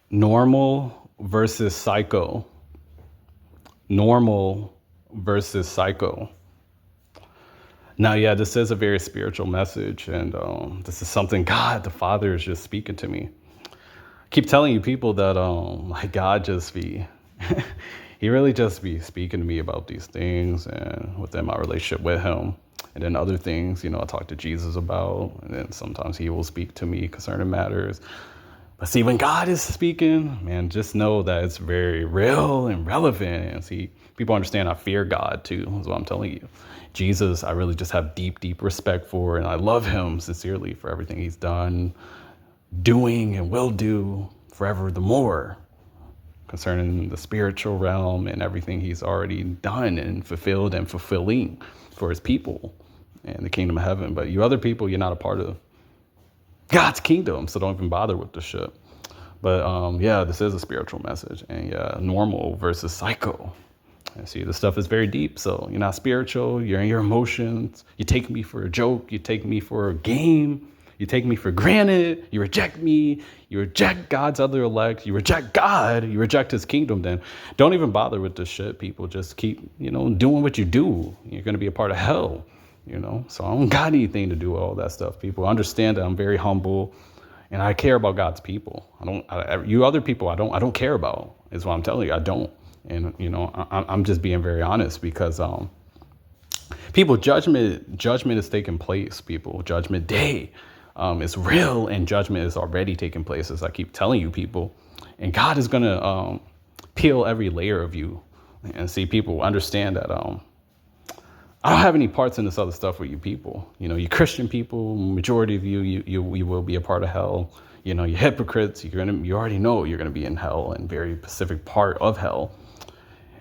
Normal versus psycho. Normal versus psycho. Now, yeah, this is a very spiritual message, and this is something God the Father is just speaking to me. I keep telling you people that like God just be he really just be speaking to me about these things and within my relationship with him. And then other things, I talk to Jesus about, and then sometimes he will speak to me concerning matters. But see, when God is speaking, man, just know that it's very real and relevant. And see, people understand I fear God too, is what I'm telling you. Jesus, I really just have deep, deep respect for, and I love him sincerely for everything he's done, doing, and will do forever the more concerning the spiritual realm and everything he's already done and fulfilled and fulfilling for his people and the kingdom of heaven. But you other people, you're not a part of God's kingdom, so don't even bother with the shit. But yeah, this is a spiritual message, and yeah, normal versus psycho. And see, this stuff is very deep. So you're not spiritual. You're in your emotions. You take me for a joke. You take me for a game. You take me for granted. You reject me. You reject God's other elect. You reject God. You reject his kingdom. Then don't even bother with this shit, people. Just keep, doing what you do. You're going to be a part of hell. So I don't got anything to do with all that stuff. People understand that I'm very humble, and I care about God's people. You other people, I don't care about. Is what I'm telling you. I don't. And I'm just being very honest because people, judgment is taking place. People, judgment day is real, and judgment is already taking place. As I keep telling you, people, and God is gonna peel every layer of you, and see, people understand that I don't have any parts in this other stuff with you people. You Christian people, majority of you will be a part of hell. You hypocrites. You already know you're gonna be in hell, and very specific part of hell.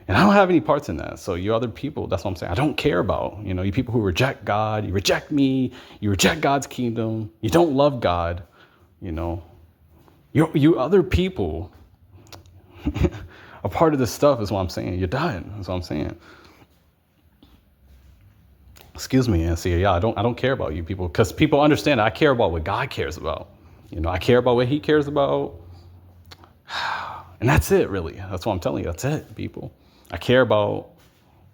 And I don't have any parts in that. So you other people, that's what I'm saying. I don't care about, you people who reject God, you reject me, you reject God's kingdom, you don't love God, you other people, a part of this stuff is what I'm saying. You're done. That's what I'm saying. Excuse me. And see, yeah, I don't care about you people, because people understand I care about what God cares about. I care about what he cares about. And that's it, really. That's what I'm telling you. That's it, people. I care about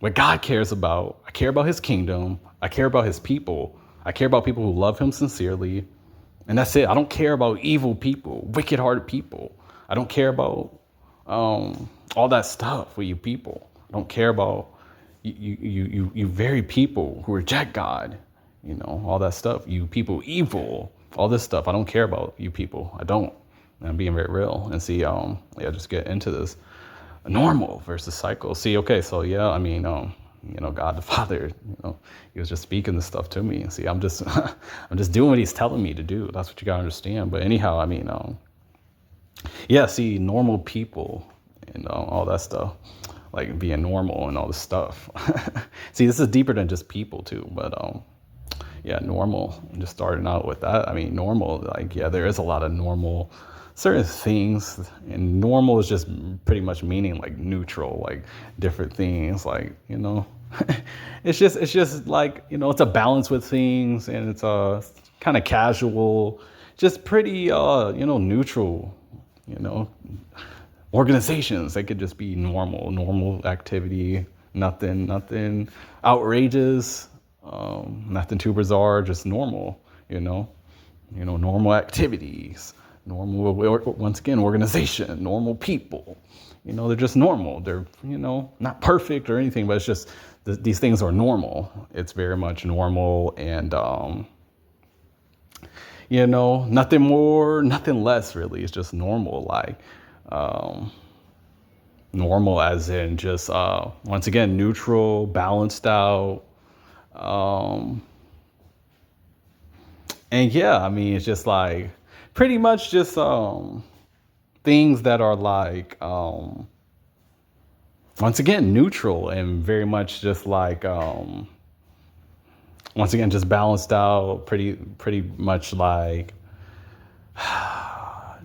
what God cares about. I care about his kingdom. I care about his people. I care about people who love him sincerely. And that's it. I don't care about evil people, wicked-hearted people. I don't care about all that stuff with you people. I don't care about you very people who reject God, all that stuff. You people evil, all this stuff. I don't care about you people. I don't. And I'm being very real. And see, yeah, just get into this. Normal versus psycho. See, okay, so yeah, I mean, God the Father, he was just speaking this stuff to me. See, I'm just I'm just doing what he's telling me to do. That's what you gotta understand. But anyhow, I mean, yeah, see, normal people and all that stuff, like being normal and all this stuff. See, this is deeper than just people too, but yeah, normal. And just starting out with that. I mean, normal, like, yeah, there is a lot of normal certain things, and normal is just pretty much meaning like neutral, like different things, like, it's just like, it's a balance with things, and it's kind of casual, just pretty neutral, organizations. They could just be normal activity, nothing outrageous, nothing too bizarre, just normal, normal activities, normal, once again, organization, normal people. They're just normal. They're, not perfect or anything, but it's just these things are normal. It's very much normal, and nothing more, nothing less, really. It's just normal, like normal as in just once again, neutral, balanced out. And yeah, I mean, it's just like pretty much just things that are like once again, neutral, and very much just like once again, just balanced out, pretty much like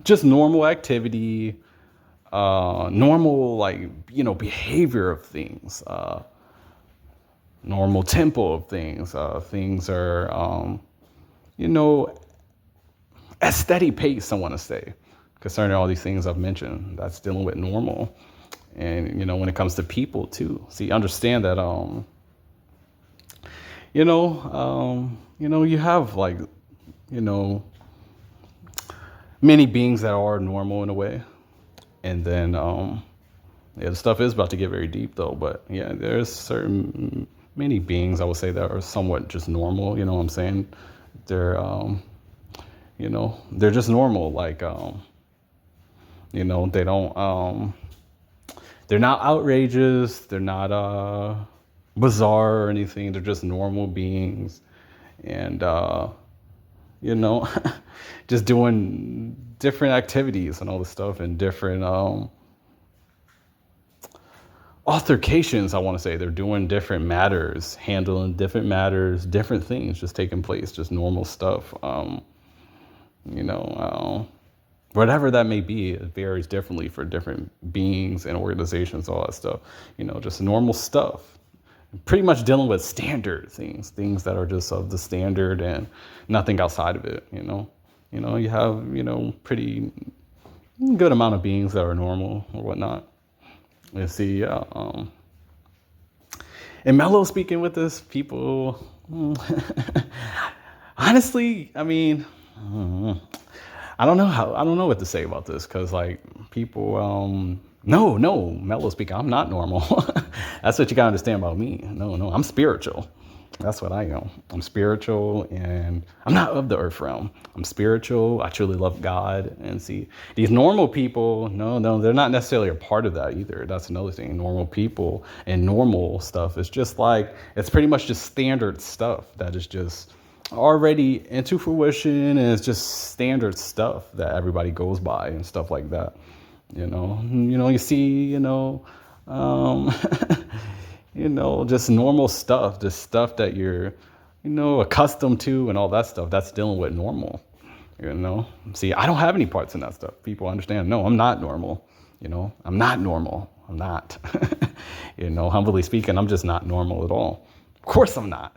just normal activity, normal, like, behavior of things, normal tempo of things. Things are, at steady pace, I want to say. concerning all these things I've mentioned. That's dealing with normal. And, when it comes to people too, see, understand that, you have like, many beings that are normal in a way. And then, the stuff is about to get very deep though, but yeah, there's many beings I would say that are somewhat just normal. You know what I'm saying? They're, they're just normal. Like, they don't, they're not outrageous. They're not, bizarre or anything. They're just normal beings. And, just doing different activities and all this stuff and different, altercations, I want to say. They're doing different matters, handling different matters, different things just taking place, just normal stuff. Whatever that may be, it varies differently for different beings and organizations, all that stuff. Just normal stuff. Pretty much dealing with standard things that are just of the standard and nothing outside of it. You have, pretty good amount of beings that are normal or whatnot. And see, and Mello speaking with this, people, honestly, I mean, I don't know what to say about this, because like people, no, Mello speaking, I'm not normal. That's what you gotta understand about me. No, I'm spiritual. That's what I am. I'm spiritual, and I'm not of the earth realm. I'm spiritual. I truly love God. And see, these normal people, no, they're not necessarily a part of that either. That's another thing. Normal people and normal stuff is just like, it's pretty much just standard stuff that is just already into fruition, and it's just standard stuff that everybody goes by and stuff like that. You see, just normal stuff, just stuff that you're, accustomed to and all that stuff. That's dealing with normal, See, I don't have any parts in that stuff. People understand, no, I'm not normal. I'm not normal. I'm not, humbly speaking, I'm just not normal at all. Of course I'm not.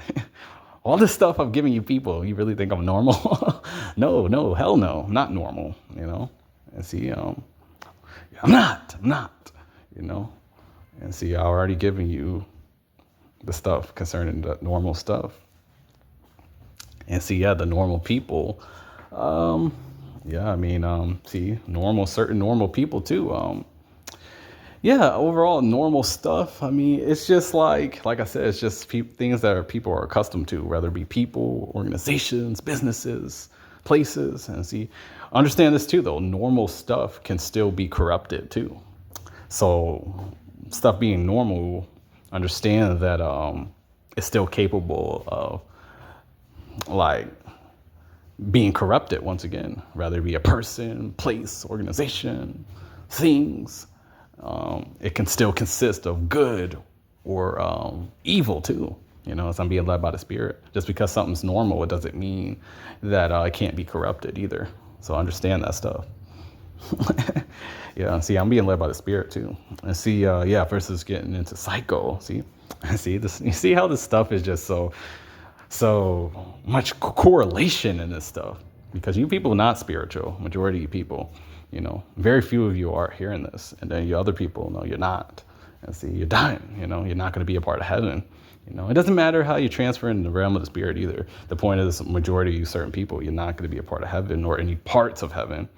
All this stuff I'm giving you people, you really think I'm normal? No, hell no, I'm not normal, And see, I'm not, And see, I already given you the stuff concerning the normal stuff. And see, the normal people, see, certain normal people too. Overall normal stuff. I mean, it's just like I said, it's just things that people are accustomed to, whether it be people, organizations, businesses, places. And see, understand this too, though. Normal stuff can still be corrupted too. So stuff being normal, understand that it's still capable of like being corrupted once again, whether it be a person, place, organization, things. It can still consist of good or evil too. As I'm being led by the Spirit. Just because something's normal, it doesn't mean that it can't be corrupted either. So understand that stuff. See, I'm being led by the Spirit too. And see, versus getting into psycho. See this. You see how this stuff is just so much correlation in this stuff, because you people are not spiritual. Majority of you people, very few of you are hearing this, and then you other people, no, you're not. And see, you're dying. You're not going to be a part of heaven. It doesn't matter how you transfer in the realm of the Spirit either. The point is, majority of you certain people, you're not going to be a part of heaven or any parts of heaven.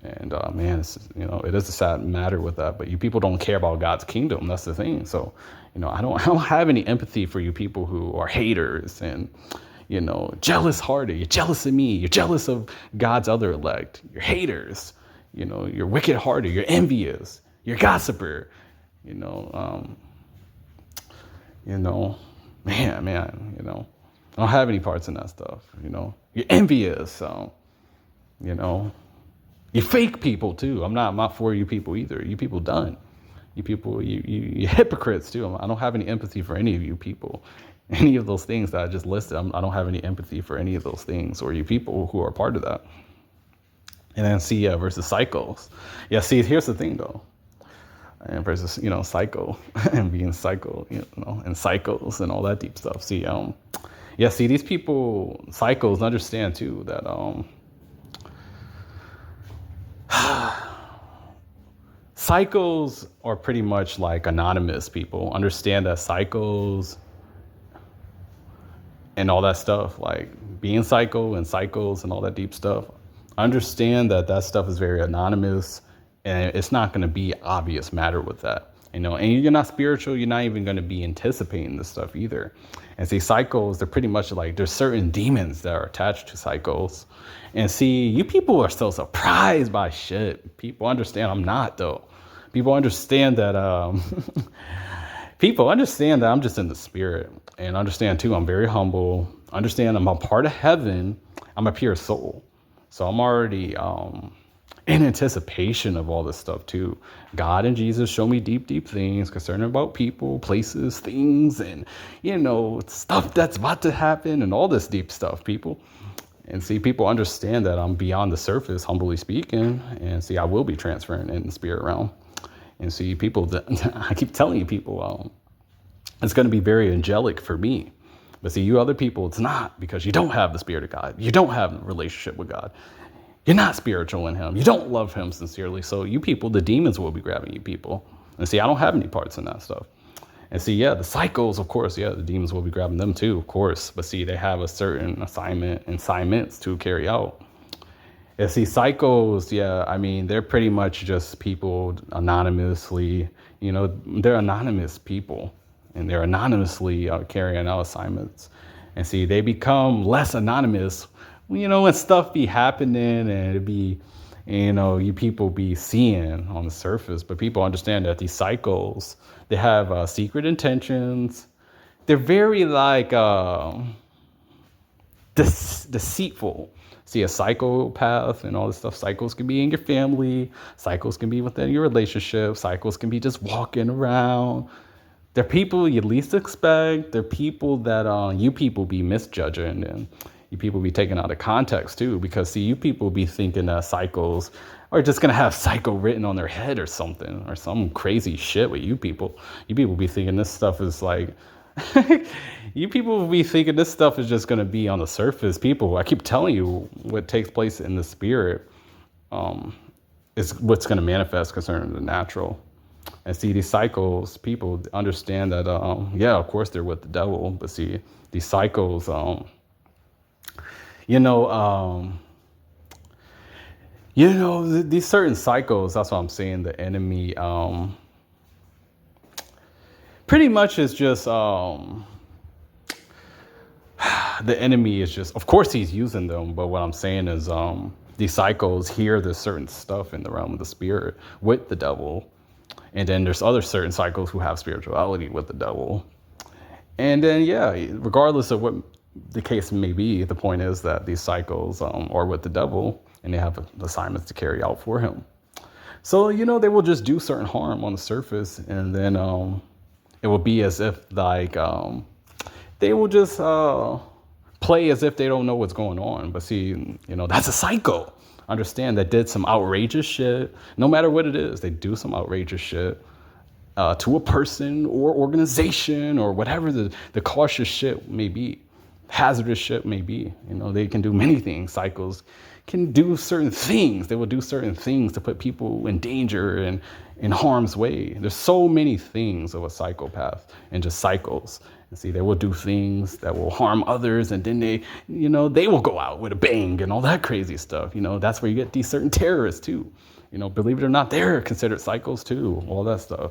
And it is a sad matter with that. But you people don't care about God's kingdom. That's the thing. So, I don't have any empathy for you people who are haters and, jealous hearted. You're jealous of me. You're jealous of God's other elect. You're haters. You're wicked hearted. You're envious. You're gossiper. Man. I don't have any parts in that stuff. You're envious. So, you fake people too. I'm not for you people either. You people done. You people, you hypocrites too. I don't have any empathy for any of you people. Any of those things that I just listed, I don't have any empathy for any of those things or you people who are part of that. And then see, versus psychos. Yeah, see, here's the thing though. And versus, psycho and being psycho, and psychos and all that deep stuff. See, see, these people, psychos, understand too that, Cycles are pretty much like anonymous people. Understand that cycles and all that stuff, like being psycho and cycles and all that deep stuff, understand that that stuff is very anonymous, and it's not going to be obvious matter with that. And you're not spiritual, you're not even going to be anticipating this stuff either. And see, cycles, they're pretty much like, there's certain demons that are attached to cycles. And see, you people are so surprised by shit. People understand I'm not, though. People understand that people understand that I'm just in the spirit, and understand too, I'm very humble. Understand I'm a part of heaven. I'm a pure soul. So I'm already in anticipation of all this stuff too. God and Jesus show me deep, deep things concerning about people, places, things, and, stuff that's about to happen and all this deep stuff, people. And see, people understand that I'm beyond the surface, humbly speaking. And see, I will be transferring in the spirit realm. And see, people, I keep telling you, people, it's going to be very angelic for me. But see, you other people, it's not, because you don't have the spirit of God. You don't have a relationship with God. You're not spiritual in him. You don't love him sincerely. So you people, the demons will be grabbing you people. And see, I don't have any parts in that stuff. And see, yeah, the cycles, of course, yeah, the demons will be grabbing them too, of course. But see, they have a certain assignments to carry out. And see, cycles, yeah, I mean, they're pretty much just people anonymously, they're anonymous people. And they're anonymously carrying out assignments. And see, they become less anonymous, when stuff be happening, and it be, you people be seeing on the surface. But people understand that these cycles, they have secret intentions. They're very like deceitful. See, a psychopath and all this stuff, cycles can be in your family, cycles can be within your relationship, cycles can be just walking around. They're people you least expect. They're people that you people be misjudging, and you people be taken out of context too. Because see, you people be thinking that cycles are just gonna have psycho written on their head or something, or some crazy shit with you people. You people be thinking this stuff is like, you people be thinking this stuff is just gonna be on the surface. People, I keep telling you, what takes place in the spirit is what's gonna manifest concerning the natural. And see, these cycles, people understand that, yeah, of course they're with the devil. But see, these cycles, these certain cycles, that's what I'm saying, the enemy pretty much is just, the enemy is just, of course he's using them. But what I'm saying is these cycles hear there's certain stuff in the realm of the spirit with the devil. And then there's other certain cycles who have spirituality with the devil. And then, yeah, regardless of what the case may be, the point is that these cycles are with the devil, and they have assignments to carry out for him. So, they will just do certain harm on the surface. And then it will be as if like they will just play as if they don't know what's going on. But see, that's a psycho. Understand that did some outrageous shit. No matter what it is, they do some outrageous shit to a person or organization or whatever the cautious shit may be, hazardous shit may be. They can do many things. Cycles can do certain things. They will do certain things to put people in danger and in harm's way. There's so many things of a psychopath and just cycles. And see, they will do things that will harm others, and then they will go out with a bang and all that crazy stuff. That's where you get these certain terrorists too. Believe it or not, they're considered cycles too, all that stuff.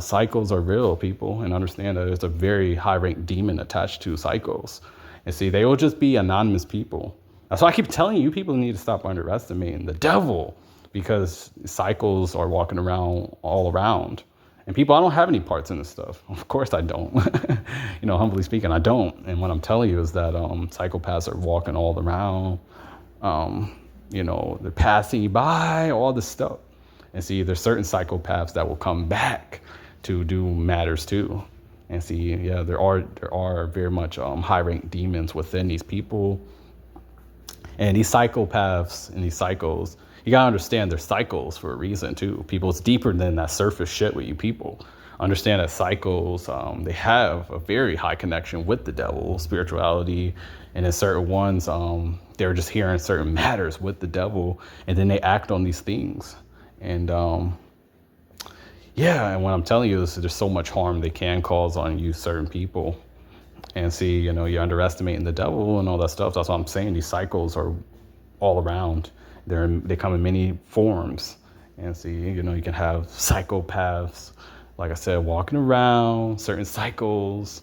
Cycles are real, people, and understand that there's a very high-ranked demon attached to cycles. And see, they will just be anonymous people. That's why I keep telling you, people need to stop underestimating the devil, because cycles are walking around all around. And people, I don't have any parts in this stuff. Of course I don't. Humbly speaking, I don't. And what I'm telling you is that psychopaths are walking all around. They're passing you by, all this stuff. And see, there's certain psychopaths that will come back to do matters too. And see, yeah, there are very much high-ranked demons within these people. And these psychopaths and these cycles, you gotta understand they're cycles for a reason too. People, it's deeper than that surface shit with you people. Understand that cycles, they have a very high connection with the devil, spirituality, and in certain ones, they're just hearing certain matters with the devil, and then they act on these things. And yeah, and what I'm telling you is there's so much harm they can cause on you, certain people. And see, you're underestimating the devil and all that stuff. That's what I'm saying. These cycles are all around. They come in many forms. And see, you can have psychopaths, like I said, walking around, certain cycles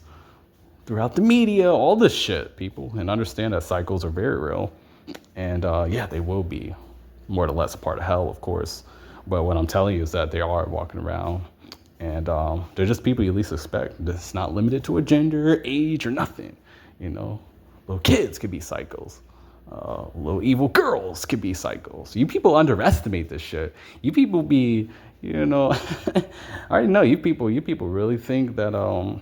throughout the media, all this shit, people. And understand that cycles are very real. And yeah, they will be more or less a part of hell, of course. But what I'm telling you is that they are walking around. And they're just people you least expect. It's not limited to a gender, age, or nothing. Little kids could be cycles. Little evil girls could be cycles. You people underestimate this shit. You people be, I already know you people really think that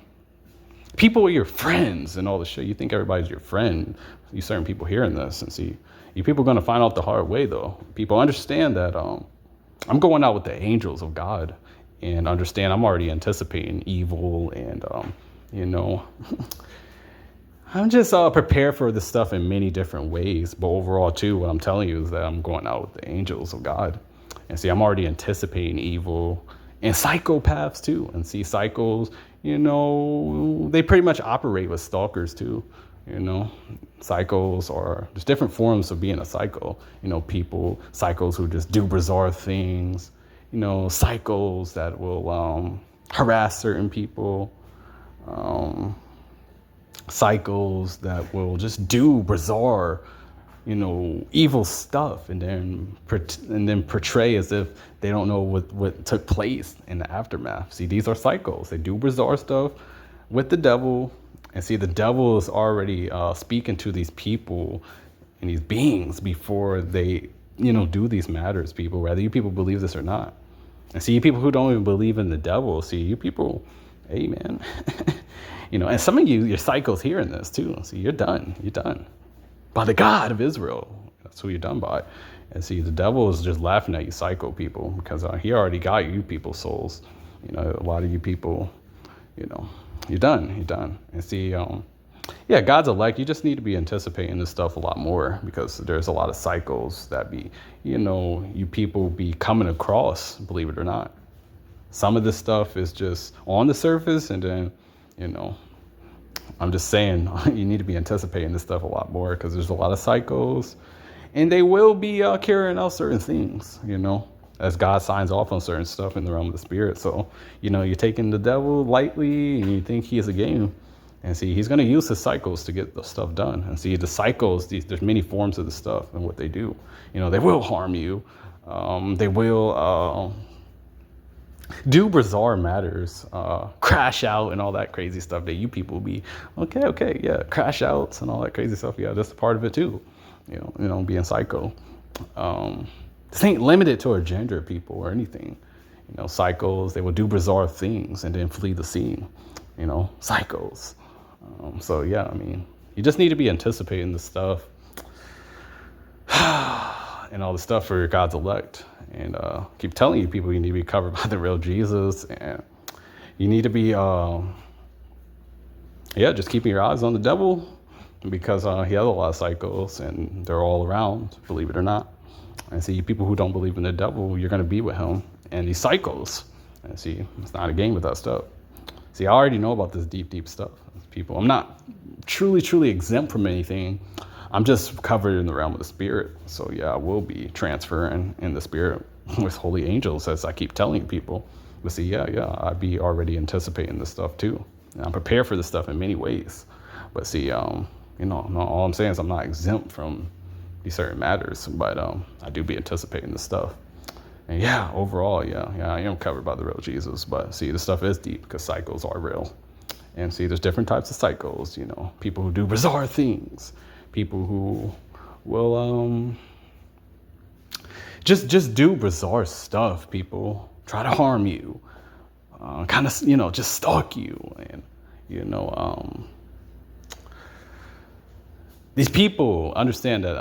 people are your friends and all this shit. You think everybody's your friend. You certain people hearing this, and see, you people are gonna find out the hard way though. People understand that I'm going out with the angels of God. And understand I'm already anticipating evil and, I'm just prepared for this stuff in many different ways. But overall, too, what I'm telling you is that I'm going out with the angels of God. And see, I'm already anticipating evil and psychopaths, too. And see, cycles, they pretty much operate with stalkers, too. Cycles are, there's different forms of being a psycho. Cycles who just do bizarre things. Cycles that will harass certain people, cycles that will just do bizarre, evil stuff, and then portray as if they don't know what took place in the aftermath. See, these are cycles. They do bizarre stuff with the devil, and see, the devil is already speaking to these people and these beings before they, do these matters, people, whether you people believe this or not. And see, you people who don't even believe in the devil, see, you people, hey, man, and some of you, your cycles hearing this too. See, you're done. You're done. By the God of Israel. That's who you're done by. And see, the devil is just laughing at you psycho people because he already got you people's souls. A lot of you people, you're done. You're done. And see, yeah, God's elect, you just need to be anticipating this stuff a lot more because there's a lot of cycles that be, you people be coming across, believe it or not. Some of this stuff is just on the surface, and then, I'm just saying you need to be anticipating this stuff a lot more because there's a lot of cycles, and they will be carrying out certain things, as God signs off on certain stuff in the realm of the spirit. So, you're taking the devil lightly and you think he is a game. And see, he's going to use his cycles to get the stuff done. And see, the cycles, there's many forms of the stuff and what they do. They will harm you. They will do bizarre matters, crash out and all that crazy stuff that you people be, okay, yeah, crash outs and all that crazy stuff. Yeah, that's a part of it too, being psycho. This ain't limited to a gender, people, or anything. Cycles, they will do bizarre things and then flee the scene, cycles. So yeah, you just need to be anticipating the stuff and all the stuff for God's elect. And keep telling you people, you need to be covered by the real Jesus, and you need to be, just keeping your eyes on the devil because he has a lot of cycles and they're all around, believe it or not. And see, you people who don't believe in the devil, you're going to be with him and these cycles. And see, it's not a game with that stuff. See, I already know about this deep stuff, people. I'm not truly exempt from anything. I'm just covered in the realm of the spirit. So yeah, I will be transferring in the spirit with holy angels, as I keep telling people. But see, yeah, I'd be already anticipating this stuff too. And I'm prepared for this stuff in many ways. But see, all I'm saying is I'm not exempt from these certain matters, but I do be anticipating this stuff. And yeah, overall, yeah, I am covered by the real Jesus. But see, this stuff is deep because cycles are real. And see, there's different types of cycles, people who do bizarre things, people who will just do bizarre stuff, people try to harm you, kind of, just stalk you. And, these people understand that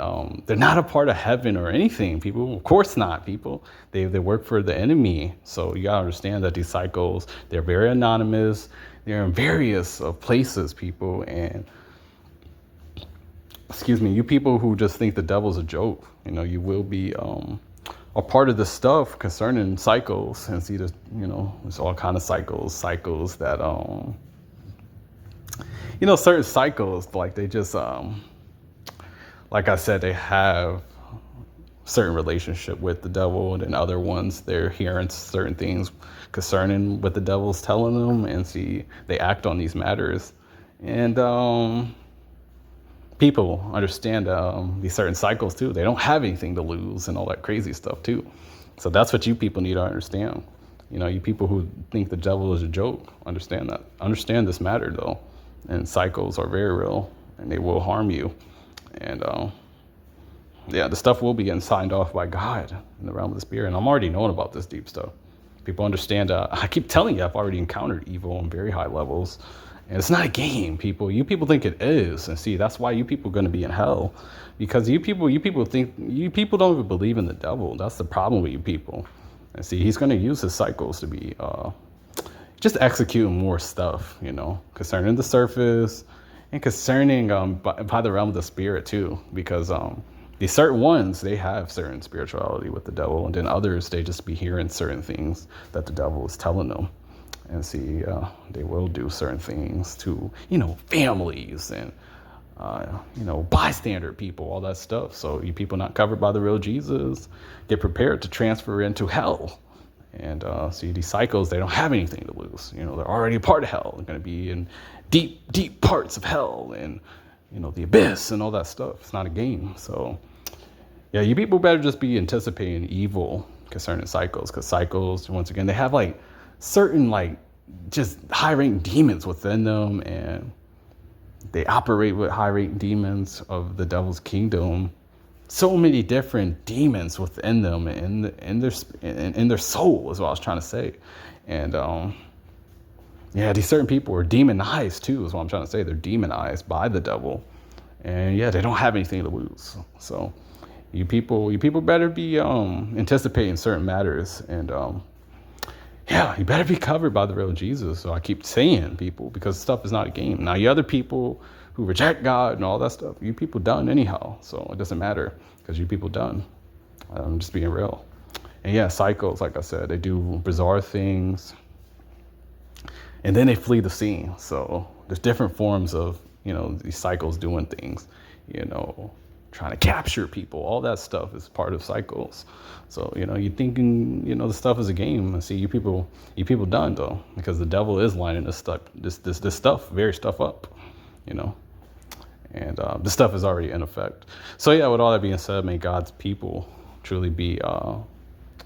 they're not a part of heaven or anything, people. Of course not, people. They work for the enemy. So you got to understand that these cycles, they're very anonymous. They're in various places, people. And, excuse me, you people who just think the devil's a joke, you will be are part of the stuff concerning cycles. And see, there's all kind of cycles that, certain cycles, like they just, like I said, they have certain relationship with the devil, and then other ones, they're hearing certain things concerning what the devil's telling them, and see, they act on these matters. And people understand these certain cycles too. They don't have anything to lose and all that crazy stuff too. So that's what you people need to understand. You people who think the devil is a joke, understand that. Understand this matter though. And cycles are very real, and they will harm you. And the stuff will be getting signed off by God in the realm of the spirit. And I'm already knowing about this deep stuff. People understand. I keep telling you, I've already encountered evil on very high levels. And it's not a game, people. You people think it is. And see, that's why you people are going to be in hell. Because you people don't even believe in the devil. That's the problem with you people. And see, he's going to use his cycles to be just executing more stuff, concerning the surface and concerning by the realm of the spirit too. Because these certain ones, they have certain spirituality with the devil. And then others, they just be hearing certain things that the devil is telling them. And see, they will do certain things to, families and, bystander people, all that stuff. So you people not covered by the real Jesus, get prepared to transfer into hell. And see, these cycles, they don't have anything to lose. They're already a part of hell. They're going to be in deep, deep parts of hell and, the abyss and all that stuff. It's not a game. So, yeah, you people better just be anticipating evil concerning cycles. Because cycles, once again, they have certain just high-ranking demons within them, and they operate with high-ranking demons of the devil's kingdom. So many different demons within them and in their soul is what I was trying to say. And these certain people are demonized too, is what I'm trying to say. They're demonized by the devil, and they don't have anything to lose. So you people better be anticipating certain matters. And you better be covered by the real Jesus. So I keep saying, people, because stuff is not a game. Now, you other people who reject God and all that stuff, you people done anyhow. So it doesn't matter, because you people done. I'm just being real. And cycles, like I said, they do bizarre things, and then they flee the scene. So there's different forms of, these cycles doing things, trying to capture people. All that stuff is part of cycles. So, you're thinking, the stuff is a game. See, you people done though, because the devil is lining this very stuff up, and this stuff is already in effect. So with all that being said, may God's people truly be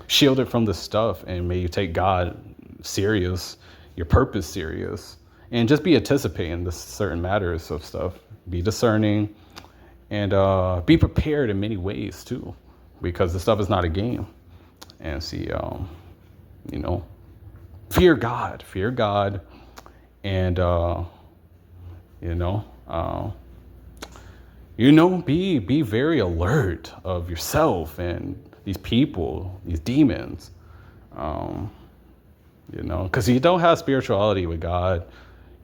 shielded from this stuff, and may you take God serious, your purpose serious, and just be anticipating the certain matters of stuff. Be discerning, and be prepared in many ways too, because the stuff is not a game. And see, fear God, and be very alert of yourself and these people, these demons, because you don't have spirituality with God.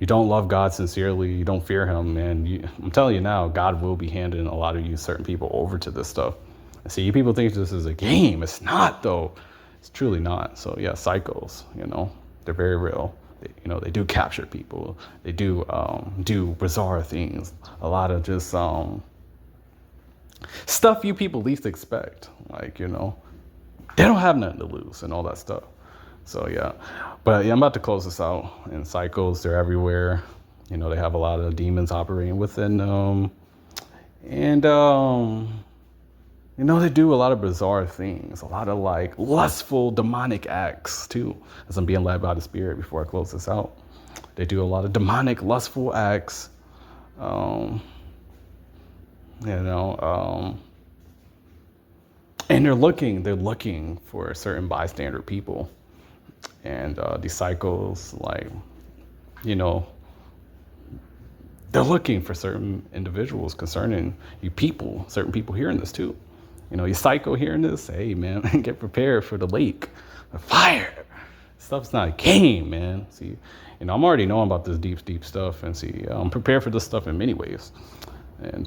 You don't love God sincerely. You don't fear him. And I'm telling you now, God will be handing a lot of you certain people over to this stuff. And see, you people think this is a game. It's not, though. It's truly not. So, cycles, they're very real. They do capture people. They do bizarre things. A lot of just stuff you people least expect. They don't have nothing to lose and all that stuff. So, but I'm about to close this out. And cycles, they're everywhere. They have a lot of demons operating within them. And, they do a lot of bizarre things, a lot of lustful demonic acts too, as I'm being led by the Spirit before I close this out. They do a lot of demonic, lustful acts, and they're looking for certain bystander people. And these cycles, they're looking for certain individuals concerning you people, certain people hearing this too. You psycho hearing this, hey man, get prepared for the lake, the fire. Stuff's not a game, man. See, I'm already knowing about this deep stuff, and see, I'm prepared for this stuff in many ways. And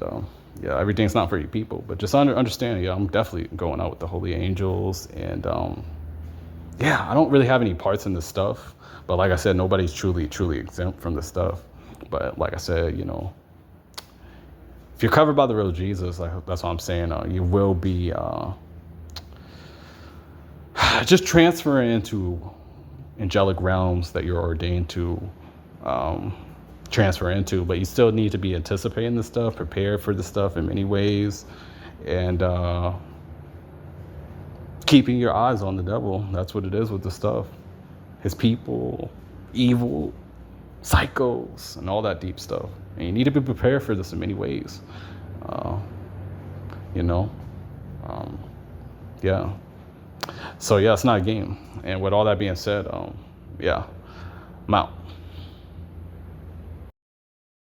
Yeah, everything's not for you people, but just understand. Yeah, I'm definitely going out with the holy angels, and yeah, I don't really have any parts in this stuff. But like I said, nobody's truly exempt from this stuff. But like I said, if you're covered by the real Jesus, like that's what I'm saying. You will be just transferring into angelic realms that you're ordained to transfer into, but you still need to be anticipating this stuff, prepared for this stuff in many ways, and keeping your eyes on the devil. That's what it is with this stuff. His people, evil, psychos, and all that deep stuff. And you need to be prepared for this in many ways. You know, yeah. So yeah, it's not a game. And with all that being said, yeah, I'm out.